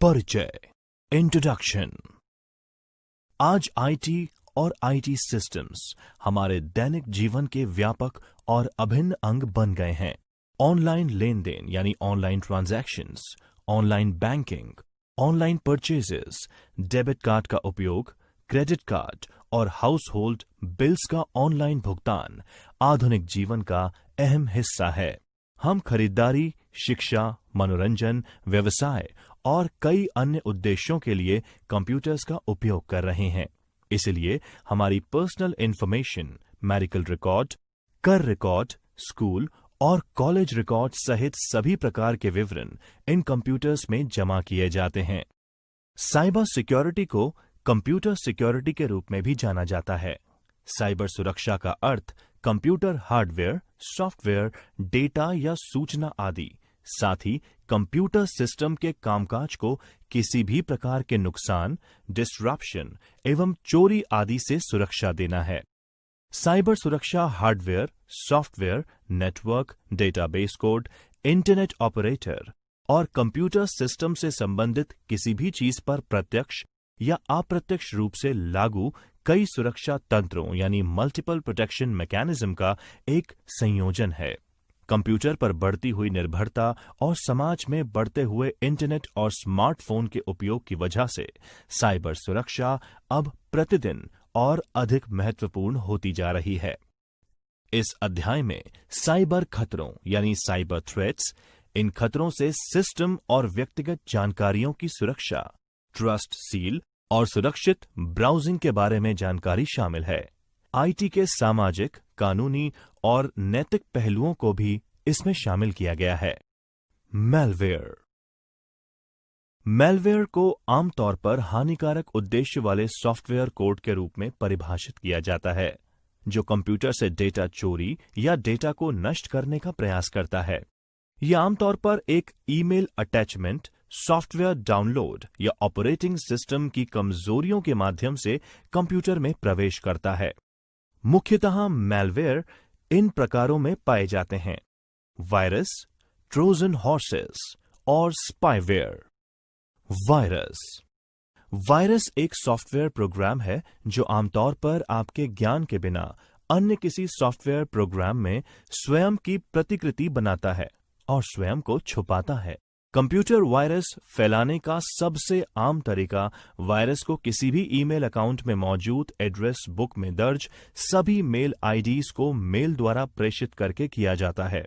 परिचय, इंट्रोडक्शन। आज आईटी और आईटी सिस्टम्स हमारे दैनिक जीवन के व्यापक और अभिन्न अंग बन गए हैं। ऑनलाइन लेन देन यानी online transactions, online banking, online purchases, debit card का उपयोग, क्रेडिट कार्ड और हाउस होल्ड बिल्स का ऑनलाइन भुगतान आधुनिक जीवन का अहम हिस्सा है। हम खरीदारी, शिक्षा, मनोरंजन, व्यवसाय और कई अन्य उद्देश्यों के लिए कंप्यूटर्स का उपयोग कर रहे हैं। इसलिए हमारी पर्सनल इंफॉर्मेशन, मेडिकल रिकॉर्ड, कर रिकॉर्ड, स्कूल और कॉलेज रिकॉर्ड सहित सभी प्रकार के विवरण इन कंप्यूटर्स में जमा किए जाते हैं। साइबर सिक्योरिटी को कंप्यूटर सिक्योरिटी के रूप में भी जाना जाता है। साइबर सुरक्षा का अर्थ कंप्यूटर हार्डवेयर, सॉफ्टवेयर, डेटा या सूचना आदि, साथ ही कंप्यूटर सिस्टम के कामकाज को किसी भी प्रकार के नुकसान, डिस्ट्रप्शन एवं चोरी आदि से सुरक्षा देना है। साइबर सुरक्षा hardware, software, network, database code, internet operator और कंप्यूटर सिस्टम से संबंधित किसी भी चीज पर प्रत्यक्ष या अप्रत्यक्ष रूप से लागू कई सुरक्षा तंत्रों यानी मल्टीपल प्रोटेक्शन मैकेनिज्म का एक संयोजन है। कंप्यूटर पर बढ़ती हुई निर्भरता और समाज में बढ़ते हुए इंटरनेट और स्मार्टफोन के उपयोग की वजह से साइबर सुरक्षा अब प्रतिदिन और अधिक महत्वपूर्ण होती जा रही है। इस अध्याय में साइबर खतरों यानी साइबर थ्रेट्स, इन खतरों से सिस्टम और व्यक्तिगत जानकारियों की सुरक्षा, ट्रस्ट सील और सुरक्षित ब्राउजिंग के बारे में जानकारी शामिल है। आईटी के सामाजिक, कानूनी और नैतिक पहलुओं को भी इसमें शामिल किया गया है। मैलवेयर। मैलवेयर को आमतौर पर हानिकारक उद्देश्य वाले सॉफ्टवेयर कोड के रूप में परिभाषित किया जाता है, जो कंप्यूटर से डेटा चोरी या डेटा को नष्ट करने का प्रयास करता है। यह आमतौर पर एक ईमेल अटैचमेंट, सॉफ्टवेयर डाउनलोड या ऑपरेटिंग सिस्टम की कमजोरियों के माध्यम से कंप्यूटर में प्रवेश करता है। मुख्यतः मैलवेयर इन प्रकारों में पाए जाते हैं: वायरस, ट्रोजन हॉर्सेस और स्पाईवेयर। वायरस एक सॉफ्टवेयर प्रोग्राम है जो आमतौर पर आपके ज्ञान के बिना अन्य किसी सॉफ्टवेयर प्रोग्राम में स्वयं की प्रतिकृति बनाता है और स्वयं को छुपाता है। कंप्यूटर वायरस फैलाने का सबसे आम तरीका वायरस को किसी भी ईमेल अकाउंट में मौजूद एड्रेस बुक में दर्ज सभी मेल आईडीज को मेल द्वारा प्रेषित करके किया जाता है।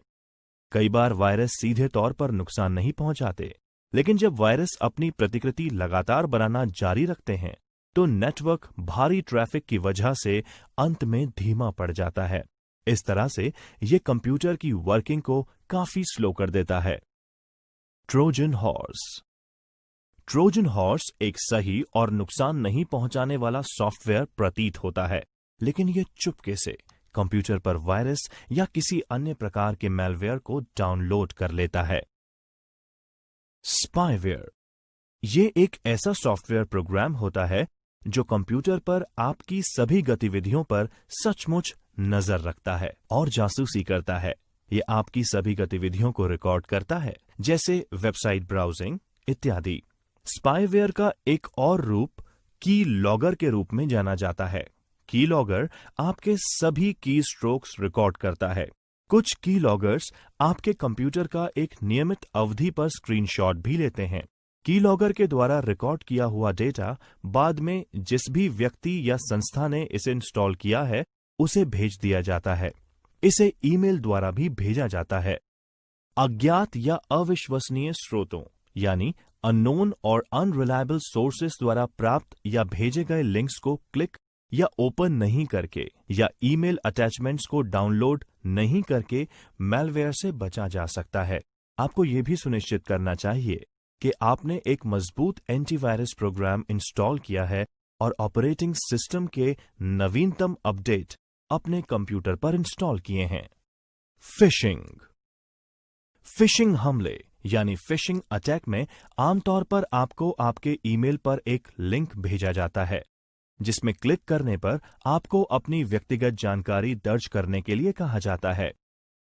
कई बार वायरस सीधे तौर पर नुकसान नहीं पहुंचाते, लेकिन जब वायरस अपनी प्रतिकृति लगातार बनाना जारी रखते हैं तो नेटवर्क भारी ट्रैफिक की वजह से अंत में धीमा पड़ जाता है। इस तरह से यह कंप्यूटर की वर्किंग को काफी स्लो कर देता है। Trojan horse. ट्रोजन हॉर्स एक सही और नुकसान नहीं पहुंचाने वाला सॉफ्टवेयर प्रतीत होता है, लेकिन यह चुपके से कंप्यूटर पर वायरस या किसी अन्य प्रकार के मैलवेयर को डाउनलोड कर लेता है। स्पाईवेयर। यह एक ऐसा सॉफ्टवेयर प्रोग्राम होता है जो कंप्यूटर पर आपकी सभी गतिविधियों पर सचमुच नजर रखता है और जासूसी करता है। यह आपकी सभी गतिविधियों को रिकॉर्ड करता है, जैसे वेबसाइट ब्राउजिंग इत्यादि। स्पाईवेयर का एक और रूप की लॉगर के रूप में जाना जाता है। की लॉगर आपके सभी की स्ट्रोक्स रिकॉर्ड करता है। कुछ की लॉगर्स आपके कंप्यूटर का एक नियमित अवधि पर स्क्रीनशॉट भी लेते हैं। की लॉगर के द्वारा रिकॉर्ड किया हुआ डेटा बाद में जिस भी व्यक्ति या संस्था ने इसे इंस्टॉल किया है उसे भेज दिया जाता है। इसे ईमेल द्वारा भी भेजा जाता है। अज्ञात या अविश्वसनीय स्रोतों यानी अननोन और अनरिलायबल सोर्सेस द्वारा प्राप्त या भेजे गए लिंक्स को क्लिक या ओपन नहीं करके या ईमेल अटैचमेंट्स को डाउनलोड नहीं करके मैलवेयर से बचा जा सकता है। आपको यह भी सुनिश्चित करना चाहिए कि आपने एक मजबूत एंटीवायरस प्रोग्राम इंस्टॉल किया है और ऑपरेटिंग सिस्टम के नवीनतम अपडेट अपने कंप्यूटर पर इंस्टॉल किए हैं। फिशिंग। फिशिंग हमले यानी फिशिंग अटैक में आमतौर पर आपको आपके ईमेल पर एक लिंक भेजा जाता है, जिसमें क्लिक करने पर आपको अपनी व्यक्तिगत जानकारी दर्ज करने के लिए कहा जाता है।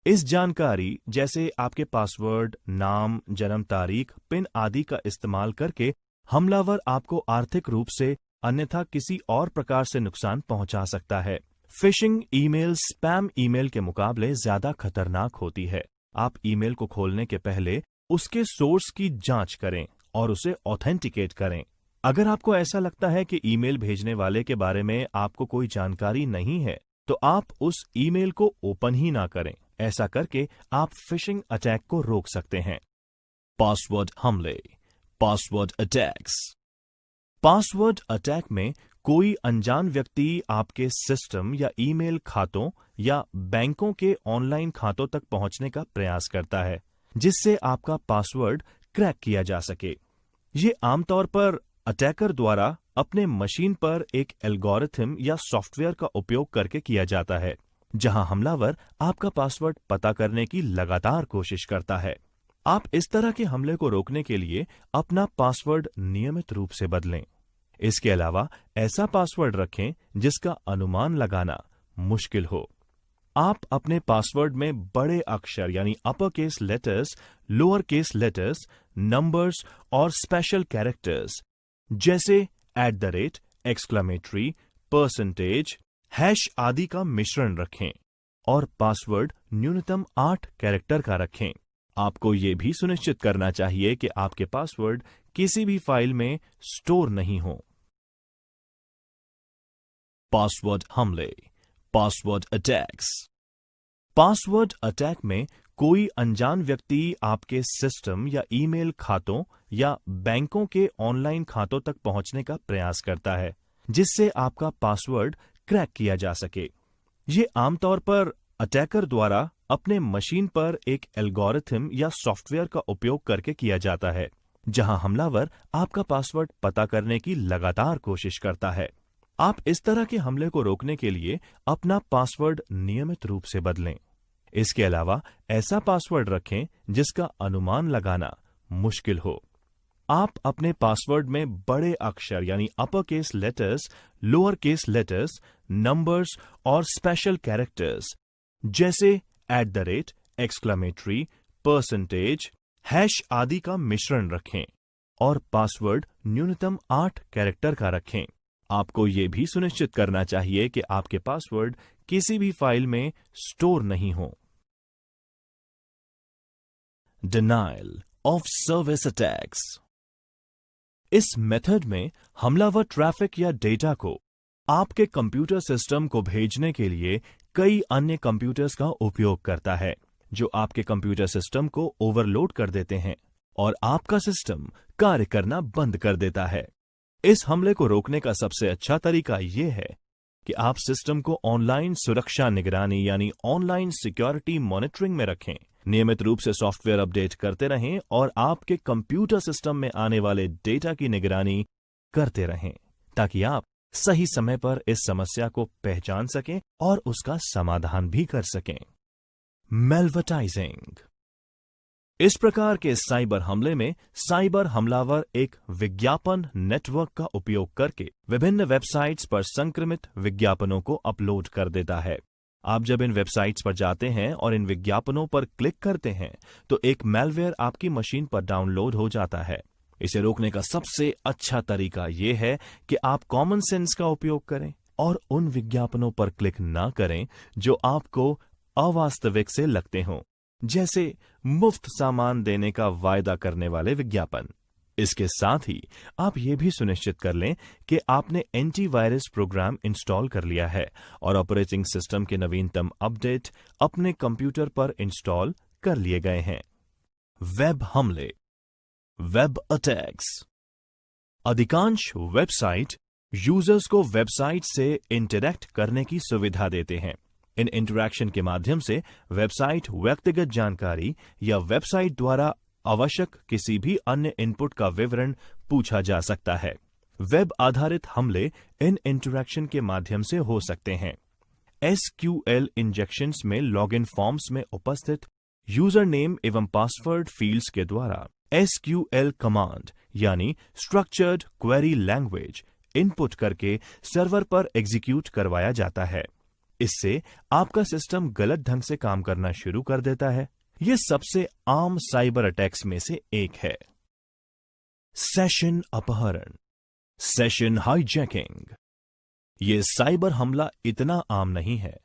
इस जानकारी जैसे आपके पासवर्ड, नाम, जन्म तारीख, पिन आदि का इस्तेमाल करके हमलावर आपको आर्थिक रूप से अन्यथा किसी और प्रकार से नुकसान पहुंचा सकता है। फिशिंग ईमेल स्पैम ईमेल के मुकाबले ज्यादा खतरनाक होती है। आप ईमेल को खोलने के पहले उसके सोर्स की जांच करें और उसे ऑथेंटिकेट करें। अगर आपको ऐसा लगता है कि ईमेल भेजने वाले के बारे में आपको कोई जानकारी नहीं है, तो आप उस ईमेल को ओपन ही ना करें। ऐसा करके आप फिशिंग अटैक को रोक सकते हैं। पासवर्ड हमले, पासवर्ड अटैक्स। पासवर्ड अटैक में कोई अनजान व्यक्ति आपके सिस्टम या ईमेल खातों या बैंकों के ऑनलाइन खातों तक पहुंचने का प्रयास करता है, जिससे आपका पासवर्ड क्रैक किया जा सके। ये आमतौर पर अटैकर द्वारा अपने मशीन पर एक एल्गोरिथम या सॉफ्टवेयर का उपयोग करके किया जाता है, जहां हमलावर आपका पासवर्ड पता करने की लगातार कोशिश करता है। आप इस तरह के हमले को रोकने के लिए अपना पासवर्ड नियमित रूप से बदलें। इसके अलावा ऐसा पासवर्ड रखें जिसका अनुमान लगाना मुश्किल हो। आप अपने पासवर्ड में बड़े अक्षर यानी upper case letters, lower case letters, numbers और स्पेशल कैरेक्टर्स जैसे @ एक्सक्लेमेटरी, परसेंटेज, हैश आदि का मिश्रण रखें और पासवर्ड न्यूनतम 8 कैरेक्टर का रखें। आपको यह भी सुनिश्चित करना चाहिए कि आपके पासवर्ड किसी भी फाइल में स्टोर नहीं हो। पासवर्ड हमले, पासवर्ड अटैक्स। पासवर्ड अटैक में कोई अनजान व्यक्ति आपके सिस्टम या ईमेल खातों या बैंकों के ऑनलाइन खातों तक पहुंचने का प्रयास करता है, जिससे आपका पासवर्ड क्रैक किया जा सके। ये आमतौर पर अटैकर द्वारा अपने मशीन पर एक एल्गोरिथम या सॉफ्टवेयर का उपयोग करके किया जाता है, जहां हमलावर आपका पासवर्ड पता करने की लगातार कोशिश करता है। आप इस तरह के हमले को रोकने के लिए अपना पासवर्ड नियमित रूप से बदलें। इसके अलावा ऐसा पासवर्ड रखें जिसका अनुमान लगाना मुश्किल हो। आप अपने पासवर्ड में बड़े अक्षर यानी upper case letters, lower case letters, numbers और स्पेशल कैरेक्टर्स जैसे @ एक्सक्लेमेटरी, परसेंटेज, हैश आदि का मिश्रण रखें और पासवर्ड न्यूनतम 8 कैरेक्टर का रखें। आपको यह भी सुनिश्चित करना चाहिए कि आपके पासवर्ड किसी भी फाइल में स्टोर नहीं हो। Denial of service attacks. इस मेथड में हमलावर ट्रैफिक या डेटा को आपके कंप्यूटर सिस्टम को भेजने के लिए कई अन्य कंप्यूटर्स का उपयोग करता है, जो आपके कंप्यूटर सिस्टम को ओवरलोड कर देते हैं और आपका सिस्टम कार्य करना बंद कर देता है। इस हमले को रोकने का सबसे अच्छा तरीका यह है कि आप सिस्टम को ऑनलाइन सुरक्षा निगरानी यानी ऑनलाइन सिक्योरिटी मॉनिटरिंग में रखें, नियमित रूप से सॉफ्टवेयर अपडेट करते रहें और आपके कंप्यूटर सिस्टम में आने वाले डेटा की निगरानी करते रहें, ताकि आप सही समय पर इस समस्या को पहचान सकें और उसका समाधान भी कर सकें। मेलवर्टाइजिंग। इस प्रकार के साइबर हमले में साइबर हमलावर एक विज्ञापन नेटवर्क का उपयोग करके विभिन्न वेबसाइट्स पर संक्रमित विज्ञापनों को अपलोड कर देता है। आप जब इन वेबसाइट्स पर जाते हैं और इन विज्ञापनों पर क्लिक करते हैं, तो एक मैलवेयर आपकी मशीन पर डाउनलोड हो जाता है। इसे रोकने का सबसे अच्छा तरीका यह है कि आप कॉमन सेंस का उपयोग करें और उन विज्ञापनों पर क्लिक ना करें जो आपको अवास्तविक से लगते हों, जैसे मुफ्त सामान देने का वायदा करने वाले विज्ञापन। इसके साथ ही आप ये भी सुनिश्चित कर लें कि आपने एंटीवायरस प्रोग्राम इंस्टॉल कर लिया है और ऑपरेटिंग सिस्टम के नवीनतम अपडेट अपने कंप्यूटर पर इंस्टॉल कर लिए गए हैं। वेब हमले, वेब अटैक्स। अधिकांश वेबसाइट यूजर्स को वेबसाइट से इंटरैक्ट करने की सुविधा देते हैं। इन इंटरैक्शन के माध्यम से वेबसाइट व्यक्तिगत जानकारी या वेबसाइट द्वारा आवश्यक किसी भी अन्य इनपुट का विवरण पूछा जा सकता है। वेब आधारित हमले इन इंटरैक्शन के माध्यम से हो सकते हैं। SQL इंजेक्शंस में लॉगिन फॉर्म्स में उपस्थित यूजर नेम एवं पासवर्ड फील्ड्स के द्वारा SQL कमांड यानी स्ट्रक्चर्ड क्वेरी लैंग्वेज इनपुट करके सर्वर पर एग्जीक्यूट करवाया जाता है। इससे आपका सिस्टम गलत ढंग से काम करना शुरू कर देता है। यह सबसे आम साइबर अटैक्स में से एक है। सेशन अपहरण, सेशन हाईजैकिंग। ये साइबर हमला इतना आम नहीं है।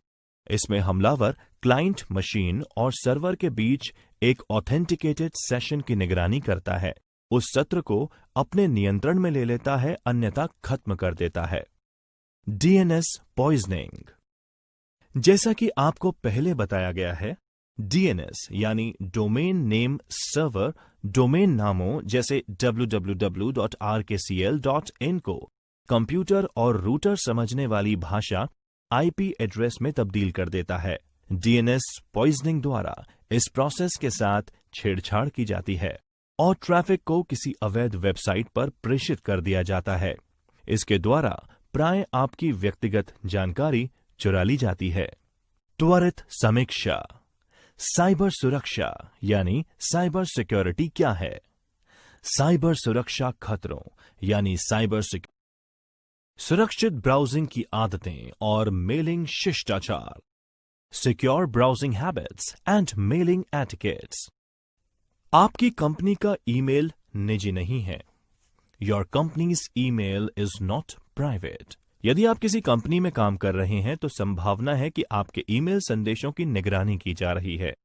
इसमें हमलावर क्लाइंट मशीन और सर्वर के बीच एक ऑथेंटिकेटेड सेशन की निगरानी करता है, उस सत्र को अपने नियंत्रण में ले लेता है, अन्यथा खत्म कर देता है। DNS poisoning. जैसा कि आपको पहले बताया गया है, डीएनएस यानी डोमेन नेम सर्वर डोमेन नामों जैसे www.rkcl.in को कंप्यूटर और रूटर समझने वाली भाषा आईपी एड्रेस में तब्दील कर देता है। डीएनएस पॉइजनिंग द्वारा इस प्रोसेस के साथ छेड़छाड़ की जाती है और ट्रैफिक को किसी अवैध वेबसाइट पर प्रेषित कर दिया जाता है। इसके द्वारा प्राय आपकी व्यक्तिगत जानकारी चुरा ली जाती है। त्वरित समीक्षा। साइबर सुरक्षा यानी साइबर सिक्योरिटी क्या है? साइबर सुरक्षा खतरों यानी सुरक्षित ब्राउजिंग की आदतें और मेलिंग शिष्टाचार, secure browsing habits and mailing etiquettes. आपकी कंपनी का ईमेल निजी नहीं है। Your companies email is not private. यदि आप किसी कंपनी में काम कर रहे हैं तो संभावना है कि आपके ईमेल संदेशों की निगरानी की जा रही है।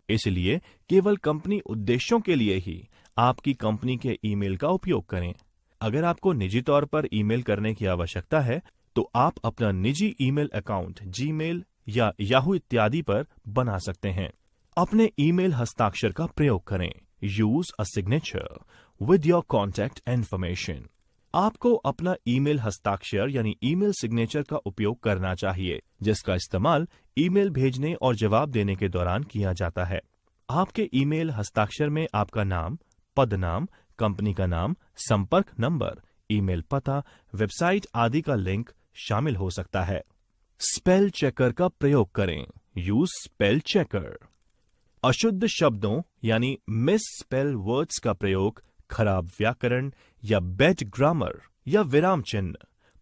इसलिए केवल कंपनी उद्देश्यों के लिए ही आपकी कंपनी के ईमेल का उपयोग करें। अगर आपको निजी तौर पर ईमेल करने की आवश्यकता है तो आप अपना निजी ईमेल अकाउंट जीमेल या याहू इत्यादि पर बना सकते हैं। अपने ईमेल हस्ताक्षर का प्रयोग करें। Use a signature with your contact information. आपको अपना ईमेल हस्ताक्षर यानी ईमेल सिग्नेचर का उपयोग करना चाहिए, जिसका इस्तेमाल ईमेल भेजने और जवाब देने के दौरान किया जाता है। आपके ईमेल हस्ताक्षर में आपका नाम, पदनाम, कंपनी का नाम, संपर्क नंबर, ईमेल पता, वेबसाइट आदि का लिंक शामिल हो सकता है। स्पेल चेकर का प्रयोग करें। Use spell checker. अशुद्ध शब्दों यानी मिस स्पेल वर्ड्स का प्रयोग, खराब व्याकरण या बैड ग्रामर या विराम चिन्ह,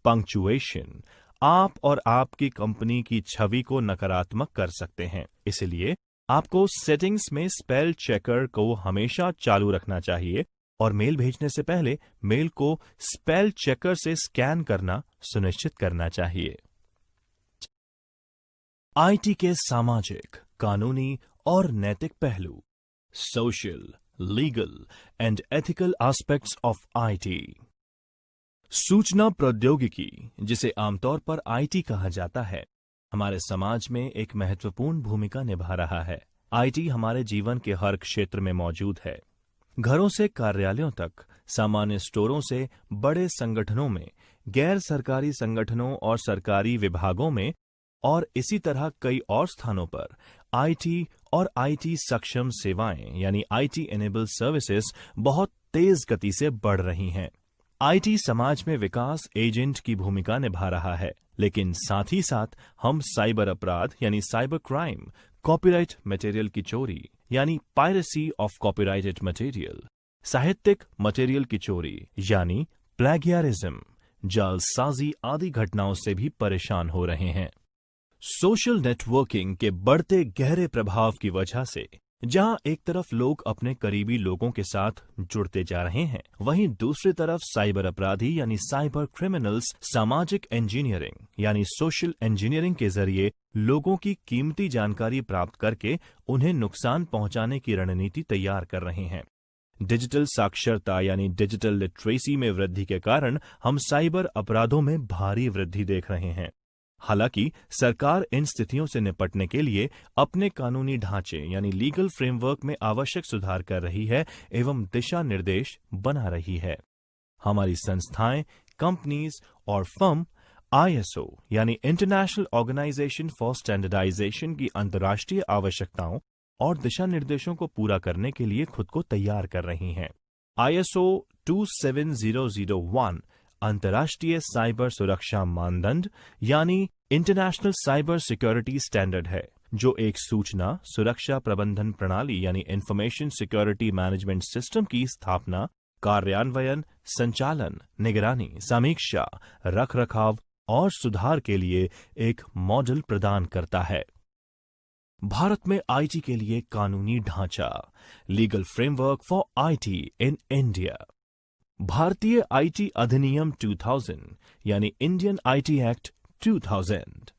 पंक्चुएशन आप और आपकी कंपनी की छवि को नकारात्मक कर सकते हैं। इसलिए आपको सेटिंग्स में स्पेल चेकर को हमेशा चालू रखना चाहिए और मेल भेजने से पहले मेल को स्पेल चेकर से स्कैन करना सुनिश्चित करना चाहिए। आईटी के सामाजिक, कानूनी और नैतिक पहलू। Social, legal and ethical aspects of IT. सूचना प्रौद्योगिकी, जिसे आमतौर पर आईटी कहा जाता है, हमारे समाज में एक महत्वपूर्ण भूमिका निभा रहा है। आईटी हमारे जीवन के हर क्षेत्र में मौजूद है। घरों से कार्यालयों तक, सामान्य स्टोरों से बड़े संगठनों में, गैर सरकारी संगठनों और सरकारी विभागों में और इसी तरह कई और स्थानों पर आईटी और आईटी सक्षम सेवाएं यानी आईटी एनेबल सर्विसेज बहुत तेज गति से बढ़ रही हैं। आईटी समाज में विकास एजेंट की भूमिका निभा रहा है, लेकिन साथ ही साथ हम साइबर अपराध यानी साइबर क्राइम, कॉपीराइट मटेरियल की चोरी यानी पायरेसी ऑफ कॉपीराइटेड मटेरियल, साहित्यिक मटेरियल की चोरी यानी प्लेगियरिज्म, जालसाजी आदि घटनाओं से भी परेशान हो रहे हैं। सोशल नेटवर्किंग के बढ़ते गहरे प्रभाव की वजह से जहां एक तरफ लोग अपने करीबी लोगों के साथ जुड़ते जा रहे हैं, वहीं दूसरी तरफ साइबर अपराधी यानी साइबर क्रिमिनल्स सामाजिक इंजीनियरिंग यानी सोशल इंजीनियरिंग के जरिए लोगों की कीमती जानकारी प्राप्त करके उन्हें नुकसान पहुंचाने की रणनीति तैयार कर रहे हैं। डिजिटल साक्षरता यानी डिजिटल लिटरेसी में वृद्धि के कारण हम साइबर अपराधों में भारी वृद्धि देख रहे हैं। हालांकि सरकार इन स्थितियों से निपटने के लिए अपने कानूनी ढांचे यानी लीगल फ्रेमवर्क में आवश्यक सुधार कर रही है एवं दिशा निर्देश बना रही है। हमारी संस्थाएं, कंपनीज और फर्म आईएसओ यानी इंटरनेशनल ऑर्गेनाइजेशन फॉर स्टैंडर्डाइजेशन की अंतर्राष्ट्रीय आवश्यकताओं और दिशा निर्देशों को पूरा करने के लिए खुद को तैयार कर रही हैं। आईएसओ 27001 अंतर्राष्ट्रीय साइबर सुरक्षा मानदंड यानी इंटरनेशनल साइबर सिक्योरिटी स्टैंडर्ड है, जो एक सूचना सुरक्षा प्रबंधन प्रणाली यानी इंफॉर्मेशन सिक्योरिटी मैनेजमेंट सिस्टम की स्थापना, कार्यान्वयन, संचालन, निगरानी, समीक्षा, रखरखाव और सुधार के लिए एक मॉडल प्रदान करता है। भारत में आईटी के लिए कानूनी ढांचा, legal framework for IT in India. भारतीय आईटी अधिनियम 2000 यानी इंडियन आईटी एक्ट 2000।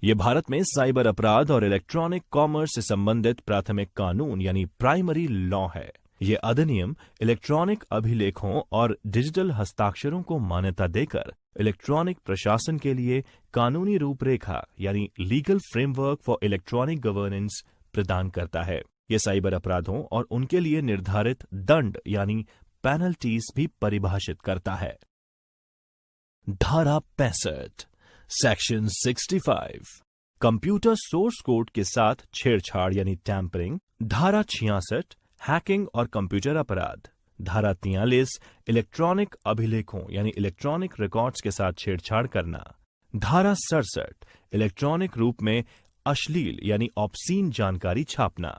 ये भारत में साइबर अपराध और इलेक्ट्रॉनिक कॉमर्स से संबंधित प्राथमिक कानून यानी प्राइमरी लॉ है। ये अधिनियम इलेक्ट्रॉनिक अभिलेखों और डिजिटल हस्ताक्षरों को मान्यता देकर इलेक्ट्रॉनिक प्रशासन के लिए कानूनी रूपरेखा यानी legal framework for electronic governance प्रदान करता है। यह साइबर अपराधों और उनके लिए निर्धारित दंड यानी पेनल्टीज भी परिभाषित करता है। धारा 65 सेक्शन 65 कंप्यूटर सोर्स कोड के साथ छेड़छाड़ यानी टैंपरिंग। धारा 66 हैकिंग और कंप्यूटर अपराध। धारा 43 इलेक्ट्रॉनिक अभिलेखों यानी इलेक्ट्रॉनिक रिकॉर्ड्स के साथ छेड़छाड़ करना। धारा 67 इलेक्ट्रॉनिक रूप में अश्लील यानी ऑब्सीन जानकारी छापना।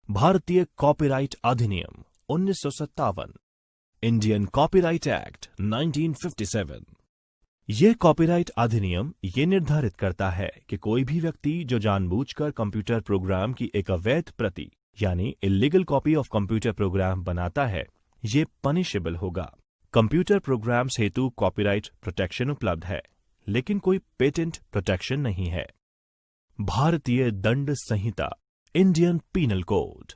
भारतीय कॉपीराइट अधिनियम 1957, इंडियन कॉपीराइट एक्ट 1957। यह कॉपीराइट अधिनियम ये निर्धारित करता है कि कोई भी व्यक्ति जो जानबूझकर कंप्यूटर प्रोग्राम की एक अवैध प्रति यानी illegal copy of computer program बनाता है, ये पनिशेबल होगा। कंप्यूटर प्रोग्राम्स हेतु कॉपीराइट प्रोटेक्शन उपलब्ध है, लेकिन कोई पेटेंट प्रोटेक्शन नहीं है। भारतीय दंड संहिता इंडियन पीनल कोड।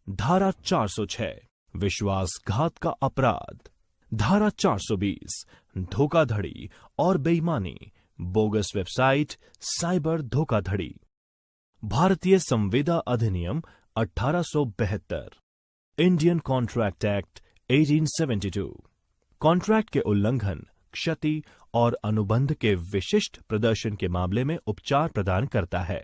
धारा 406 विश्वासघात का अपराध। धारा 420 धोखाधड़ी और बेईमानी, बोगस वेबसाइट, साइबर धोखाधड़ी। भारतीय संविदा अधिनियम 1872, इंडियन कॉन्ट्रैक्ट एक्ट 1872 कॉन्ट्रैक्ट के उल्लंघन, क्षति और अनुबंध के विशिष्ट प्रदर्शन के मामले में उपचार प्रदान करता है।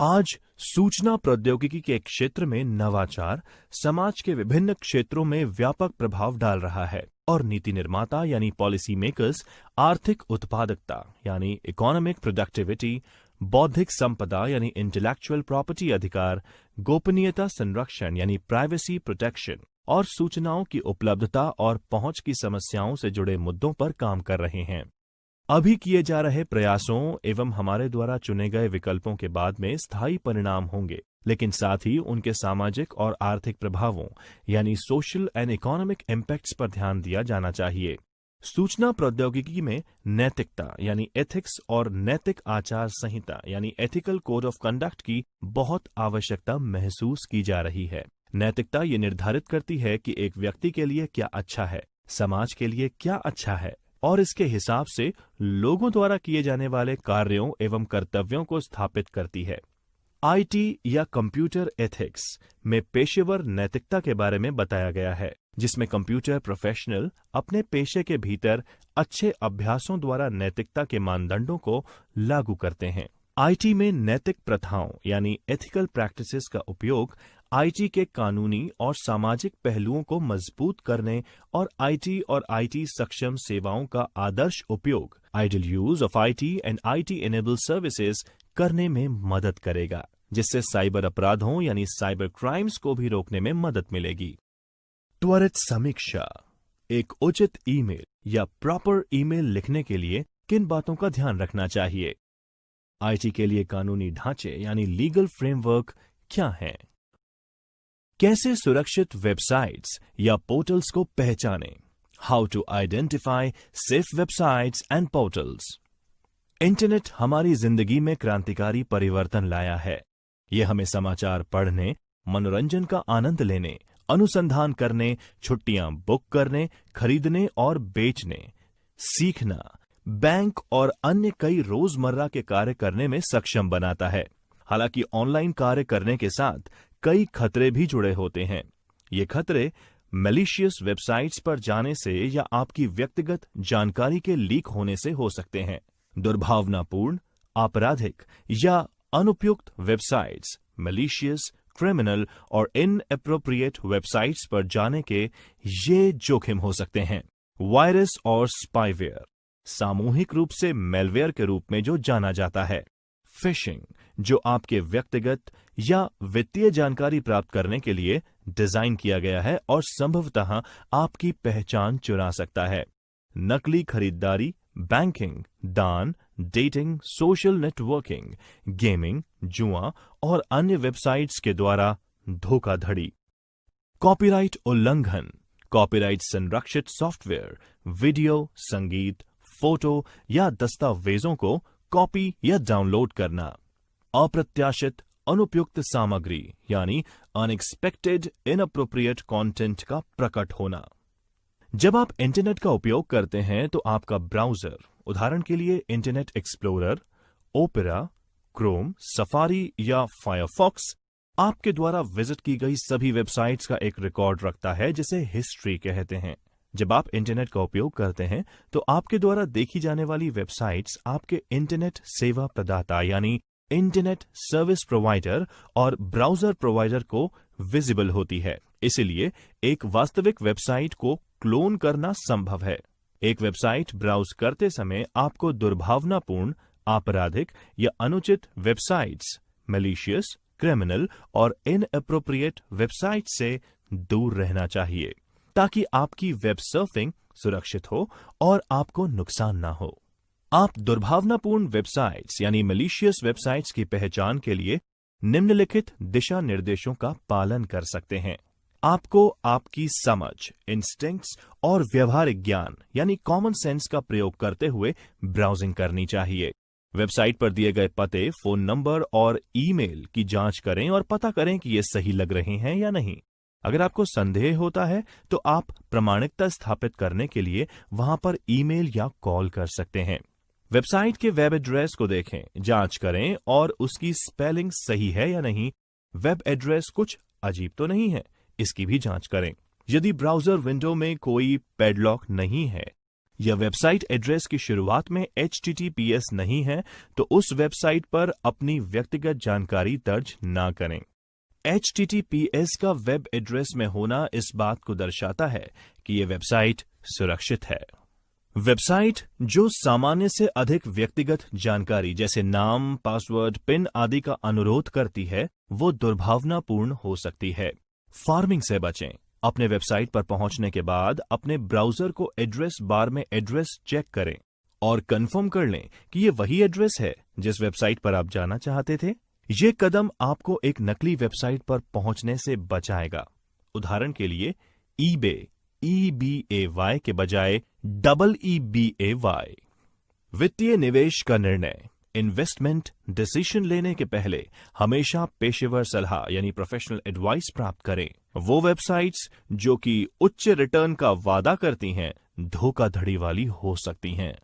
आज सूचना प्रौद्योगिकी के क्षेत्र में नवाचार समाज के विभिन्न क्षेत्रों में व्यापक प्रभाव डाल रहा है और नीति निर्माता यानी पॉलिसी मेकर्स आर्थिक उत्पादकता यानी इकोनॉमिक प्रोडक्टिविटी, बौद्धिक संपदा यानी इंटेलेक्चुअल प्रॉपर्टी अधिकार, गोपनीयता संरक्षण यानी प्राइवेसी प्रोटेक्शन और सूचनाओं की उपलब्धता और पहुंच की समस्याओं से जुड़े मुद्दों पर काम कर रहे हैं। अभी किए जा रहे प्रयासों एवं हमारे द्वारा चुने गए विकल्पों के बाद में स्थायी परिणाम होंगे, लेकिन साथ ही उनके सामाजिक और आर्थिक प्रभावों यानी सोशल एंड इकोनॉमिक इम्पैक्ट्स पर ध्यान दिया जाना चाहिए। सूचना प्रौद्योगिकी में नैतिकता यानी एथिक्स और नैतिक आचार संहिता यानी एथिकल कोड ऑफ कंडक्ट की बहुत आवश्यकता महसूस की जा रही है। नैतिकता ये निर्धारित करती है कि एक व्यक्ति के लिए क्या अच्छा है, समाज के लिए क्या अच्छा है और इसके हिसाब से लोगों द्वारा किए जाने वाले कार्यों एवं कर्तव्यों को स्थापित करती है। आईटी या कंप्यूटर एथिक्स में पेशेवर नैतिकता के बारे में बताया गया है, जिसमें कंप्यूटर प्रोफेशनल अपने पेशे के भीतर अच्छे अभ्यासों द्वारा नैतिकता के मानदंडों को लागू करते हैं। आईटी में नैतिक प्रथाओं यानी एथिकल प्रैक्टिसेस का उपयोग आईटी के कानूनी और सामाजिक पहलुओं को मजबूत करने और आईटी और आईटी सक्षम सेवाओं का आदर्श उपयोग ideal use of IT and IT enable services करने में मदद करेगा, जिससे साइबर अपराधों यानी साइबर क्राइम्स को भी रोकने में मदद मिलेगी। त्वरित समीक्षा। एक उचित ईमेल या प्रॉपर ईमेल लिखने के लिए किन बातों का ध्यान रखना चाहिए? आईटी के लिए कानूनी ढांचे यानी लीगल फ्रेमवर्क क्या है? कैसे सुरक्षित वेबसाइट्स या पोर्टल्स को पहचानें? How to identify safe websites and portals. Internet हमारी जिंदगी में क्रांतिकारी परिवर्तन लाया है। यह हमें समाचार पढ़ने, मनोरंजन का आनंद लेने, अनुसंधान करने, छुट्टियां बुक करने, खरीदने और बेचने, सीखना, बैंक और अन्य कई रोजमर्रा के कार्य करने में सक्षम बनाता है। हालांकि ऑनलाइन कार्य करने के साथ कई खतरे भी जुड़े होते हैं। ये खतरे मैलिशियस वेबसाइट्स पर जाने से या आपकी व्यक्तिगत जानकारी के लीक होने से हो सकते हैं। दुर्भावनापूर्ण, आपराधिक या अनुपयुक्त वेबसाइट्स, मैलिशियस, क्रिमिनल और इनएप्रोप्रिएट वेबसाइट्स पर जाने के ये जोखिम हो सकते हैं। वायरस और स्पाईवेयर, सामूहिक रूप से मेलवेयर के रूप में जो जाना जाता है। फिशिंग, जो आपके व्यक्तिगत या वित्तीय जानकारी प्राप्त करने के लिए डिजाइन किया गया है और संभवतः आपकी पहचान चुरा सकता है। नकली खरीदारी, बैंकिंग, दान, डेटिंग, सोशल नेटवर्किंग, गेमिंग, जुआ और अन्य वेबसाइट्स के द्वारा धोखाधड़ी। कॉपीराइट उल्लंघन, कॉपीराइट संरक्षित सॉफ्टवेयर, वीडियो, संगीत, फोटो या दस्तावेजों को कॉपी या डाउनलोड करना, अप्रत्याशित अनुपयुक्त सामग्री यानी अनएक्सपेक्टेड इनअप्रोप्रिएट कंटेंट का प्रकट होना। जब आप इंटरनेट का उपयोग करते हैं तो आपका ब्राउजर, उदाहरण के लिए internet explorer, opera, Chrome, safari या फायरफॉक्स, आपके द्वारा विजिट की गई सभी वेबसाइट्स का एक रिकॉर्ड रखता है जिसे हिस्ट्री कहते हैं। जब आप इंटरनेट का उपयोग करते हैं तो आपके द्वारा देखी जाने वाली वेबसाइट्स आपके इंटरनेट सेवा प्रदाता यानी इंटरनेट सर्विस प्रोवाइडर और ब्राउजर प्रोवाइडर को विजिबल होती है। इसलिए एक वास्तविक वेबसाइट को क्लोन करना संभव है। एक वेबसाइट ब्राउज करते समय आपको दुर्भावनापूर्ण, आपराधिक या अनुचित वेबसाइट्स, मैलिशियस, क्रिमिनल और इनएप्रोप्रिएट वेबसाइट से दूर रहना चाहिए ताकि आपकी वेब सर्फिंग सुरक्षित हो और आपको नुकसान ना हो। आप दुर्भावनापूर्ण वेबसाइट्स यानी मैलिशियस वेबसाइट्स की पहचान के लिए निम्नलिखित दिशा निर्देशों का पालन कर सकते हैं। आपको आपकी समझ, इंस्टिंक्ट्स और व्यवहारिक ज्ञान यानी कॉमन सेंस का प्रयोग करते हुए ब्राउजिंग करनी चाहिए। वेबसाइट पर दिए गए पते, फोन नंबर और ईमेल की जांच करें और पता करें कि ये सही लग रहे हैं या नहीं। अगर आपको संदेह होता है तो आप प्रामाणिकता स्थापित करने के लिए वहां पर ईमेल या कॉल कर सकते हैं। वेबसाइट के वेब एड्रेस को देखें, जांच करें और उसकी स्पेलिंग सही है या नहीं। वेब एड्रेस कुछ अजीब तो नहीं है, इसकी भी जांच करें। यदि ब्राउजर विंडो में कोई पैडलॉक नहीं है या वेबसाइट एड्रेस की शुरुआत में HTTPS नहीं है तो उस वेबसाइट पर अपनी व्यक्तिगत जानकारी दर्ज ना करें। HTTPS का वेब एड्रेस में होना इस बात को दर्शाता है कि यह वेबसाइट सुरक्षित है। वेबसाइट जो सामान्य से अधिक व्यक्तिगत जानकारी जैसे नाम, पासवर्ड, पिन आदि का अनुरोध करती है वो दुर्भावनापूर्ण हो सकती है। फार्मिंग से बचें। अपने वेबसाइट पर पहुंचने के बाद अपने ब्राउजर को एड्रेस बार में एड्रेस चेक करें और कंफर्म कर लें कि ये वही एड्रेस है जिस वेबसाइट पर आप जाना चाहते थे। ये कदम आपको एक नकली वेबसाइट पर पहुंचने से बचाएगा। उदाहरण के लिए eBay, EBAY के बजाय EEBAY। वित्तीय निवेश का निर्णय, इन्वेस्टमेंट डिसीजन लेने के पहले हमेशा पेशेवर सलाह यानी प्रोफेशनल एडवाइस प्राप्त करें। वो वेबसाइट्स जो कि उच्च रिटर्न का वादा करती हैं धोखाधड़ी वाली हो सकती हैं।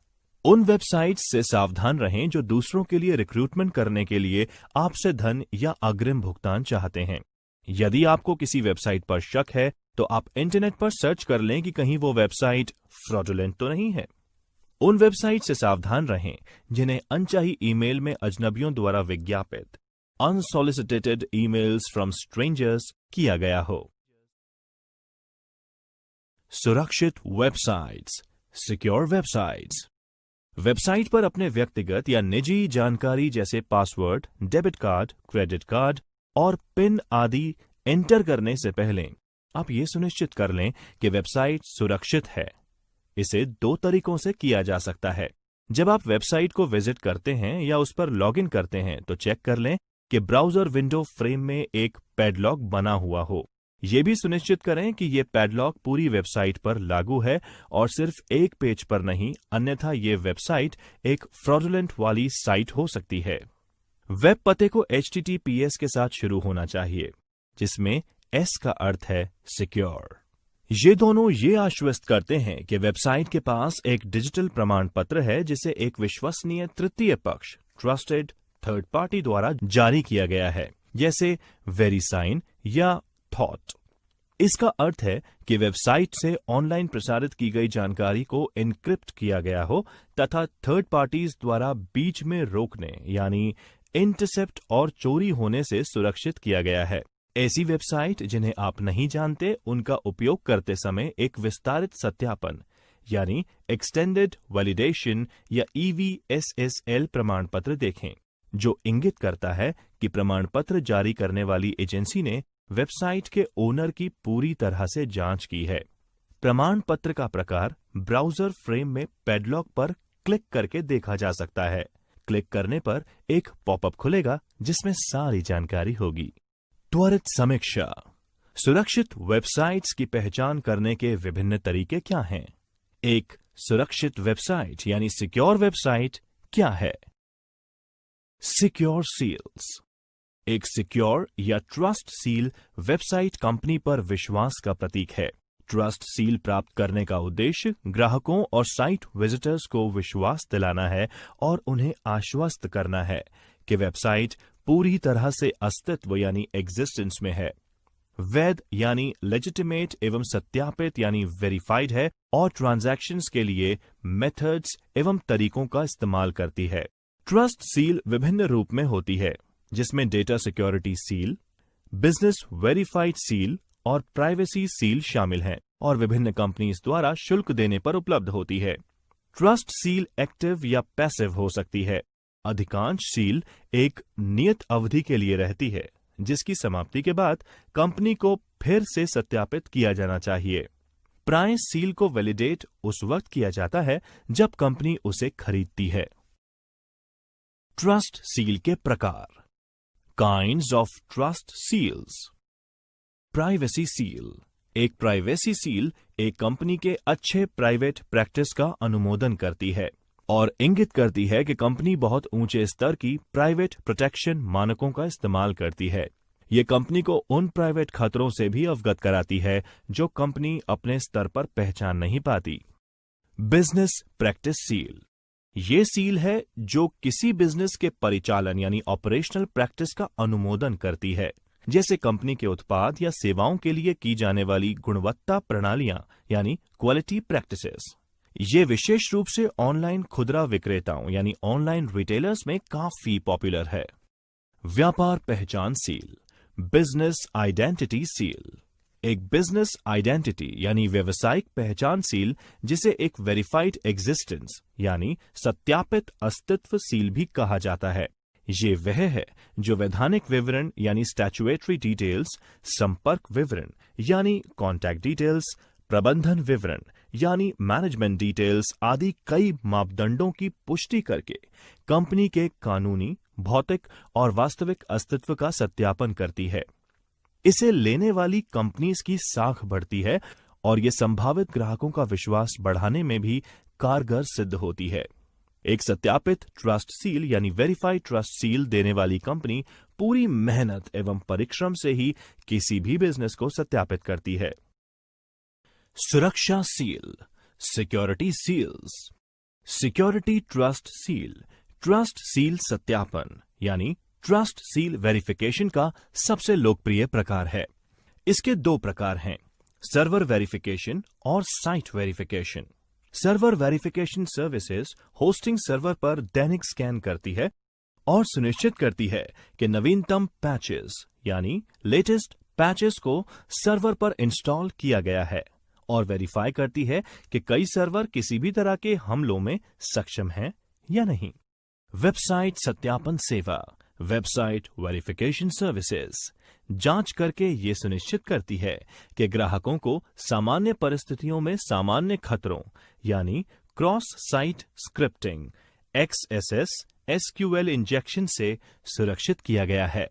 उन वेबसाइट्स से सावधान रहें जो दूसरों के लिए रिक्रूटमेंट करने के लिए आपसे धन या अग्रिम भुगतान चाहते हैं। यदि आपको किसी वेबसाइट पर शक है तो आप इंटरनेट पर सर्च कर लें कि कहीं वो वेबसाइट फ्रॉडुलेंट तो नहीं है। उन वेबसाइट से सावधान रहें जिन्हें अनचाही ईमेल में अजनबियों द्वारा विज्ञापित अनसॉलिसिटेटेड ईमेल्स फ्रॉम स्ट्रेंजर्स किया गया हो। सुरक्षित वेबसाइट्स, सिक्योर वेबसाइट्स। वेबसाइट पर अपने व्यक्तिगत या निजी जानकारी जैसे password, debit card, credit card और पिन आदि एंटर करने से पहले आप ये सुनिश्चित कर लें कि वेबसाइट सुरक्षित है। इसे दो तरीकों से किया जा सकता है। जब आप वेबसाइट को विजिट करते हैं या उस पर लॉगिन करते हैं तो चेक कर लें कि ब्राउजर विंडो फ्रेम में एक पैडलॉक बना हुआ हो। यह भी सुनिश्चित करें कि यह पैडलॉक पूरी वेबसाइट पर लागू है और सिर्फ एक पेज पर नहीं, अन्यथा यह वेबसाइट एक फ्रॉडुलेंट वाली साइट हो सकती है। वेब पते को HTTPS के साथ शुरू होना चाहिए, जिसमें S का अर्थ है सिक्योर। ये दोनों ये आश्वस्त करते हैं कि वेबसाइट के पास एक डिजिटल प्रमाण पत्र है जिसे एक विश्वसनीय तृतीय पक्ष ट्रस्टेड थर्ड पार्टी द्वारा जारी किया गया है, जैसे वेरीसाइन या थॉट। इसका अर्थ है कि वेबसाइट से ऑनलाइन प्रसारित की गई जानकारी को एन्क्रिप्ट किया गया हो तथा थर्ड पार्टीज द्वारा बीच में रोकने यानी इंटरसेप्ट और चोरी होने से सुरक्षित किया गया है। ऐसी वेबसाइट जिन्हें आप नहीं जानते उनका उपयोग करते समय एक विस्तारित सत्यापन यानी एक्सटेंडेड वैलिडेशन या EVSSL प्रमाण पत्र देखें, जो इंगित करता है कि प्रमाण पत्र जारी करने वाली एजेंसी ने वेबसाइट के ओनर की पूरी तरह से जांच की है। प्रमाण पत्र का प्रकार ब्राउजर फ्रेम में पैडलॉक पर क्लिक करके देखा जा सकता है। क्लिक करने पर एक पॉपअप खुलेगा जिसमें सारी जानकारी होगी। त्वरित समीक्षा। सुरक्षित वेबसाइट्स की पहचान करने के विभिन्न तरीके क्या हैं? एक सुरक्षित वेबसाइट यानी सिक्योर वेबसाइट क्या है? Secure seals. एक सिक्योर या ट्रस्ट सील वेबसाइट कंपनी पर विश्वास का प्रतीक है। ट्रस्ट सील प्राप्त करने का उद्देश्य ग्राहकों और साइट विजिटर्स को विश्वास दिलाना है और उन्हें आश्वस्त करना है कि वेबसाइट पूरी तरह से अस्तित्व यानी एग्जिस्टेंस में है, वैध यानी लेजिटिमेट एवं सत्यापित यानी वेरीफाइड है और ट्रांजैक्शंस के लिए मेथड्स एवं तरीकों का इस्तेमाल करती है। ट्रस्ट सील विभिन्न रूप में होती है, जिसमें data security seal, business verified seal और प्राइवेसी सील शामिल हैं और विभिन्न कंपनीज द्वारा शुल्क देने पर उपलब्ध होती है। ट्रस्ट सील एक्टिव या पैसिव हो सकती है। अधिकांश सील एक नियत अवधि के लिए रहती है, जिसकी समाप्ति के बाद कंपनी को फिर से सत्यापित किया जाना चाहिए। प्राइस सील को वैलिडेट उस वक्त किया जाता है जब कंपनी उसे खरीदती है। ट्रस्ट सील के प्रकार। Kinds of trust seals. Privacy seal. एक प्राइवेसी सील एक कंपनी के अच्छे प्राइवेट प्रैक्टिस का अनुमोदन करती है और इंगित करती है कि कंपनी बहुत ऊंचे स्तर की प्राइवेट प्रोटेक्शन मानकों का इस्तेमाल करती है। ये कंपनी को उन प्राइवेट खतरों से भी अवगत कराती है जो कंपनी अपने स्तर पर पहचान नहीं पाती। Business practice seal. ये सील है जो किसी बिजनेस के परिचालन यानी ऑपरेशनल प्रैक्टिस का अनुमोदन करती है, जैसे कंपनी के उत्पाद या सेवाओं के लिए की जाने वाली गुणवत्ता प्रणालियां यानी क्वालिटी प्रैक्टिसेस। ये विशेष रूप से ऑनलाइन खुदरा विक्रेताओं यानी ऑनलाइन रिटेलर्स में काफी पॉपुलर है। व्यापार पहचान सील। Business identity seal. एक बिजनेस आइडेंटिटी यानी व्यवसायिक पहचान सील, जिसे एक वेरीफाइड एग्जिस्टेंस यानी सत्यापित अस्तित्व सील भी कहा जाता है। ये वह है जो वैधानिक विवरण यानी स्टैट्यूटरी डिटेल्स, संपर्क विवरण यानी कॉन्टैक्ट डिटेल्स, प्रबंधन विवरण यानी मैनेजमेंट डिटेल्स आदि कई मापदंडों की पुष्टि करके कंपनी के कानूनी, भौतिक और वास्तविक अस्तित्व का सत्यापन करती है। इसे लेने वाली कंपनीज की साख बढ़ती है और ये संभावित ग्राहकों का विश्वास बढ़ाने में भी कारगर सिद्ध होती है। एक सत्यापित ट्रस्ट सील यानी वेरीफाइड ट्रस्ट सील देने वाली कंपनी पूरी मेहनत एवं परिश्रम से ही किसी भी बिजनेस को सत्यापित करती है। सुरक्षा सील। Security seals. Security trust seal trust seal सत्यापन यानी ट्रस्ट सील वेरिफिकेशन का सबसे लोकप्रिय प्रकार है। इसके दो प्रकार हैं, सर्वर वेरिफिकेशन और site verification. Server verification services hosting server पर दैनिक स्कैन करती है और सुनिश्चित करती है कि नवीनतम पैचेस यानी लेटेस्ट पैचेस को सर्वर पर इंस्टॉल किया गया है और वेरीफाई करती है कि कई सर्वर किसी भी तरह के हमलों में सक्षम हैं या नहीं। वेबसाइट सत्यापन सेवा। वेबसाइट वेरिफिकेशन सर्विसेज जांच करके ये सुनिश्चित करती है कि ग्राहकों को सामान्य परिस्थितियों में सामान्य खतरों यानी cross site scripting, XSS, SQL injection से सुरक्षित किया गया है।